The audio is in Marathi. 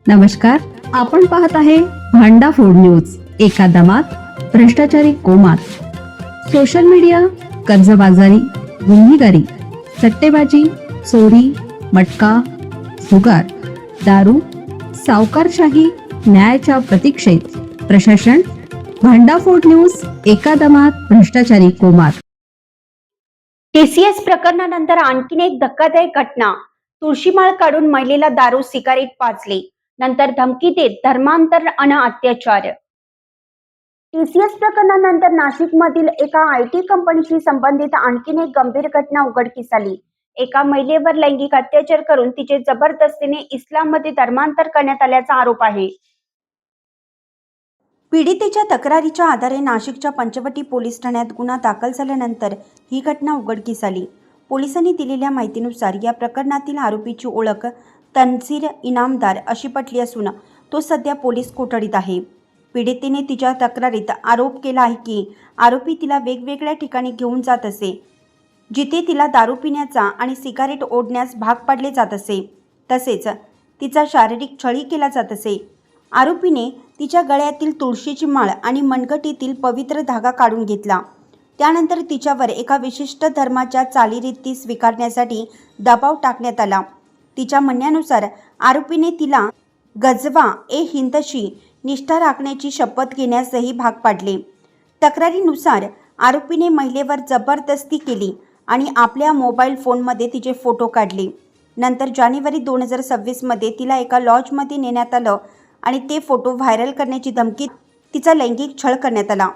नमस्कार, आपण पाहत आहे भांडा फोड न्यूज. एका दमात भ्रष्टाचारी कोमात. सोशल मीडिया, कर्जबाजारी, गुन्हेगारी, सट्टेबाजी, चोरी, मटका, जुगार, दारू, सावकारशाही, न्यायाच्या प्रतीक्षेत प्रशासन. भांडाफोड न्यूज. एका दमात भ्रष्टाचारी कोमात. टीसीएस प्रकरणानंतर आणखीन एक धक्कादायक घटना. तुळशीमाळ काढून महिलेला दारू सिगारेट पाजली, नंतर धमकी देत धर्मांतर आणि अत्याचार. टीसीएस प्रकरणानंतर नाशिकमधील एका आयटी कंपनीशी संबंधित आणखीन एक गंभीर घटना उघडकीस आली. एका महिलेवर लैंगिक अत्याचार करून तिचे जबरदस्तीने इस्लाममध्ये धर्मांतर करण्यात आल्याचा आरोप आहे. पीडितेच्या तक्रारीच्या आधारे नाशिकच्या पंचवटी पोलीस ठाण्यात गुन्हा दाखल झाल्यानंतर ही घटना उघडकीस आली. पोलिसांनी दिलेल्या माहितीनुसार या प्रकरणातील आरोपीची ओळख तन्झीर इनामदार अशी पटली असून तो सध्या पोलीस कोठडीत आहे. पीडितेने तिच्या तक्रारीत आरोप केला आहे की आरोपी तिला वेगवेगळ्या ठिकाणी घेऊन जात असे, जिथे तिला दारू पिण्याचा आणि सिगारेट ओढण्यास भाग पाडले जात असे. तसेच तिचा शारीरिक छळही केला जात असे. आरोपीने तिच्या गळ्यातील तुळशीची माळ आणि मनगटीतील पवित्र धागा काढून घेतला. त्यानंतर तिच्यावर एका विशिष्ट धर्माच्या चालीरीती स्वीकारण्यासाठी दबाव टाकण्यात आला. तिच्या म्हणण्यानुसार आरोपीने तिला गजवा ए हिंदशी निष्ठा राखण्याची शपथ घेण्यासही भाग पाडले. तक्रारीनुसार आरोपीने महिलेवर जबरदस्ती केली आणि आपल्या मोबाईल फोनमध्ये तिचे फोटो काढले. नंतर जानेवारी 2026 मध्ये तिला एका लॉजमध्ये नेण्यात आलं आणि ते फोटो व्हायरल करण्याची धमकी, तिचा लैंगिक छळ करण्यात आला.